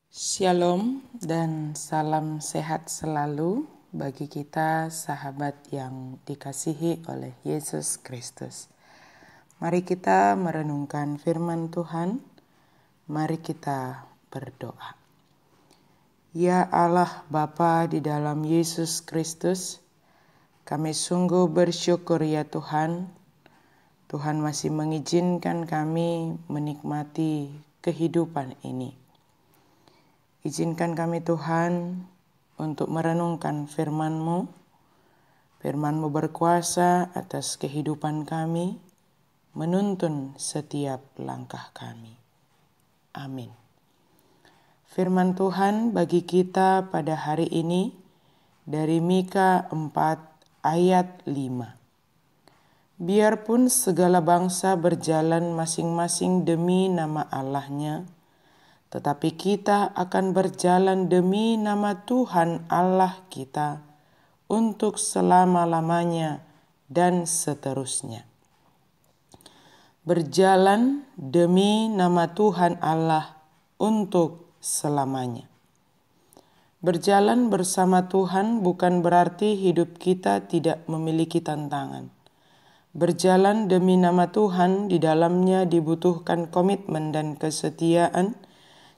Shalom dan salam sehat selalu bagi kita sahabat yang dikasihi oleh Yesus Kristus. Mari kita merenungkan firman Tuhan, mari kita berdoa. Ya Allah Bapa di dalam Yesus Kristus, kami sungguh bersyukur ya Tuhan. Tuhan masih mengizinkan kami menikmati kehidupan ini. Izinkan kami Tuhan untuk merenungkan firman-Mu. Firman-Mu berkuasa atas kehidupan kami, menuntun setiap langkah kami. Amin. Firman Tuhan bagi kita pada hari ini dari Mika 4 ayat 5. Biarpun segala bangsa berjalan masing-masing demi nama Allahnya, tetapi kita akan berjalan demi nama Tuhan Allah kita untuk selama-lamanya dan seterusnya. Berjalan demi nama Tuhan Allah untuk selamanya. Berjalan bersama Tuhan bukan berarti hidup kita tidak memiliki tantangan. Berjalan demi nama Tuhan di dalamnya dibutuhkan komitmen dan kesetiaan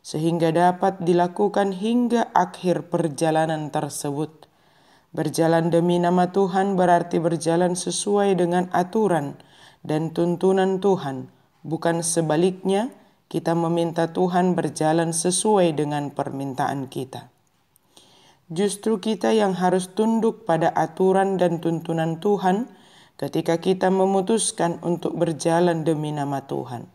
sehingga dapat dilakukan hingga akhir perjalanan tersebut. Berjalan demi nama Tuhan berarti berjalan sesuai dengan aturan dan tuntunan Tuhan, bukan sebaliknya kita meminta Tuhan berjalan sesuai dengan permintaan kita. Justru kita yang harus tunduk pada aturan dan tuntunan Tuhan ketika kita memutuskan untuk berjalan demi nama Tuhan.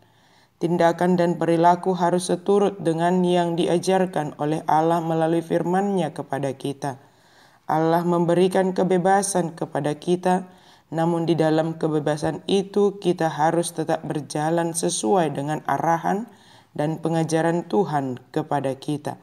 Tindakan dan perilaku harus seturut dengan yang diajarkan oleh Allah melalui firman-Nya kepada kita. Allah memberikan kebebasan kepada kita, namun di dalam kebebasan itu kita harus tetap berjalan sesuai dengan arahan dan pengajaran Tuhan kepada kita.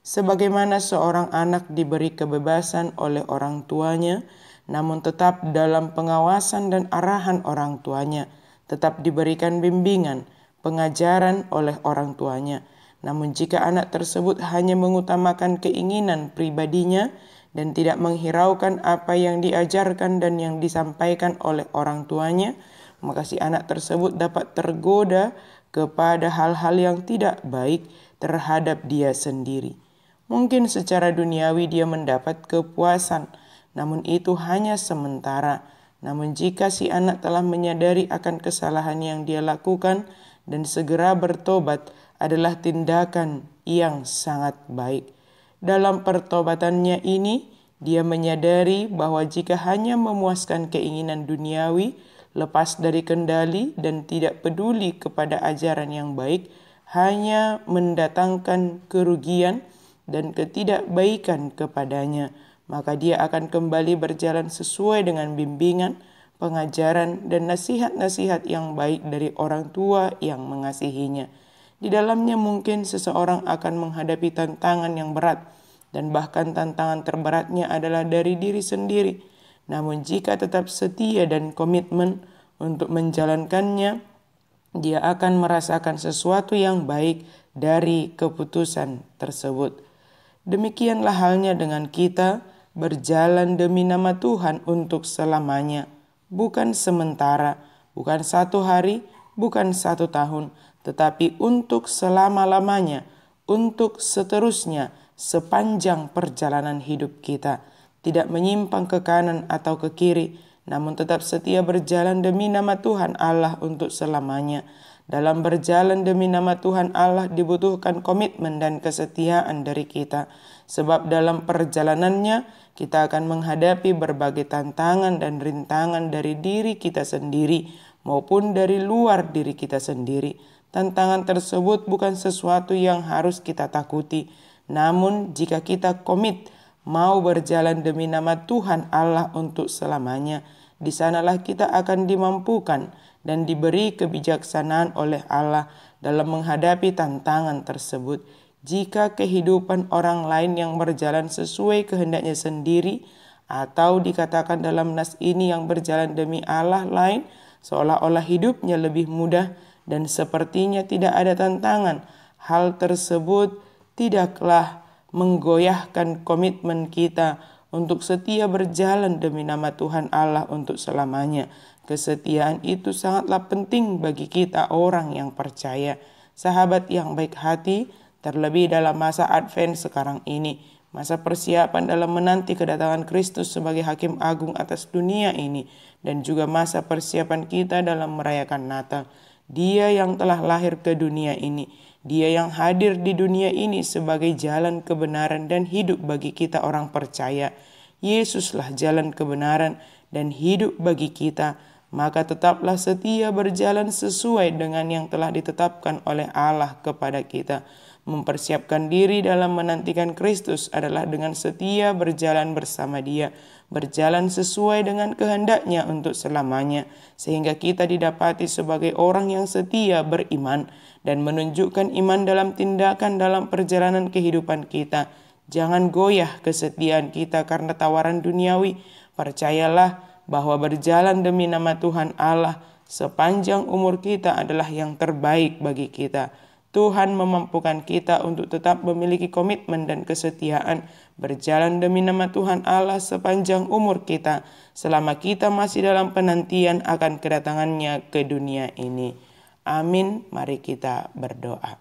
Sebagaimana seorang anak diberi kebebasan oleh orang tuanya, namun tetap dalam pengawasan dan arahan orang tuanya, tetap diberikan bimbingan, pengajaran oleh orang tuanya. Namun jika anak tersebut hanya mengutamakan keinginan pribadinya dan tidak menghiraukan apa yang diajarkan dan yang disampaikan oleh orang tuanya, maka si anak tersebut dapat tergoda kepada hal-hal yang tidak baik terhadap dia sendiri. Mungkin secara duniawi dia mendapat kepuasan, namun itu hanya sementara. Namun jika si anak telah menyadari akan kesalahan yang dia lakukan dan segera bertobat adalah tindakan yang sangat baik. Dalam pertobatannya ini, dia menyadari bahwa jika hanya memuaskan keinginan duniawi, lepas dari kendali dan tidak peduli kepada ajaran yang baik, hanya mendatangkan kerugian dan ketidakbaikan kepadanya, maka dia akan kembali berjalan sesuai dengan bimbingan, pengajaran, dan nasihat-nasihat yang baik dari orang tua yang mengasihinya. Di dalamnya mungkin seseorang akan menghadapi tantangan yang berat, dan bahkan tantangan terberatnya adalah dari diri sendiri. Namun jika tetap setia dan komitmen untuk menjalankannya, dia akan merasakan sesuatu yang baik dari keputusan tersebut. Demikianlah halnya dengan kita, berjalan demi nama Tuhan untuk selamanya, bukan sementara, bukan 1 hari, bukan 1 tahun, tetapi untuk selama-lamanya, untuk seterusnya, sepanjang perjalanan hidup kita. Tidak menyimpang ke kanan atau ke kiri, namun tetap setia berjalan demi nama Tuhan Allah untuk selamanya. Dalam berjalan demi nama Tuhan Allah dibutuhkan komitmen dan kesetiaan dari kita. Sebab dalam perjalanannya kita akan menghadapi berbagai tantangan dan rintangan dari diri kita sendiri maupun dari luar diri kita sendiri. Tantangan tersebut bukan sesuatu yang harus kita takuti. Namun jika kita komit mau berjalan demi nama Tuhan Allah untuk selamanya, di sanalah kita akan dimampukan dan diberi kebijaksanaan oleh Allah dalam menghadapi tantangan tersebut. Jika kehidupan orang lain yang berjalan sesuai kehendaknya sendiri, atau dikatakan dalam nas ini yang berjalan demi Allah lain, seolah-olah hidupnya lebih mudah dan sepertinya tidak ada tantangan, hal tersebut tidaklah menggoyahkan komitmen kita untuk setia berjalan demi nama Tuhan Allah untuk selamanya. Kesetiaan itu sangatlah penting bagi kita orang yang percaya. Sahabat yang baik hati, terlebih dalam masa Advent sekarang ini, masa persiapan dalam menanti kedatangan Kristus sebagai Hakim Agung atas dunia ini, dan juga masa persiapan kita dalam merayakan Natal. Dia yang telah lahir ke dunia ini, Dia yang hadir di dunia ini sebagai jalan kebenaran dan hidup bagi kita orang percaya. Yesuslah jalan kebenaran dan hidup bagi kita. Maka tetaplah setia berjalan sesuai dengan yang telah ditetapkan oleh Allah kepada kita. Mempersiapkan diri dalam menantikan Kristus adalah dengan setia berjalan bersama Dia, berjalan sesuai dengan kehendak-Nya untuk selamanya, sehingga kita didapati sebagai orang yang setia beriman dan menunjukkan iman dalam tindakan dalam perjalanan kehidupan kita. Jangan goyah kesetiaan kita karena tawaran duniawi. Percayalah bahwa berjalan demi nama Tuhan Allah sepanjang umur kita adalah yang terbaik bagi kita. Tuhan memampukan kita untuk tetap memiliki komitmen dan kesetiaan berjalan demi nama Tuhan Allah sepanjang umur kita, selama kita masih dalam penantian akan kedatangan-Nya ke dunia ini. Amin. Mari kita berdoa.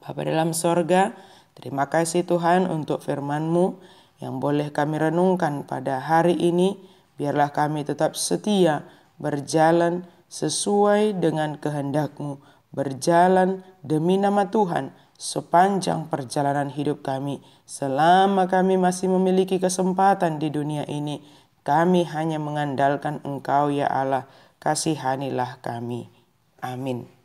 Bapa dalam sorga, terima kasih Tuhan untuk firman-Mu yang boleh kami renungkan pada hari ini. Biarlah kami tetap setia berjalan sesuai dengan kehendak-Mu, berjalan demi nama Tuhan sepanjang perjalanan hidup kami. Selama kami masih memiliki kesempatan di dunia ini, kami hanya mengandalkan Engkau ya Allah. Kasihanilah kami. Amin.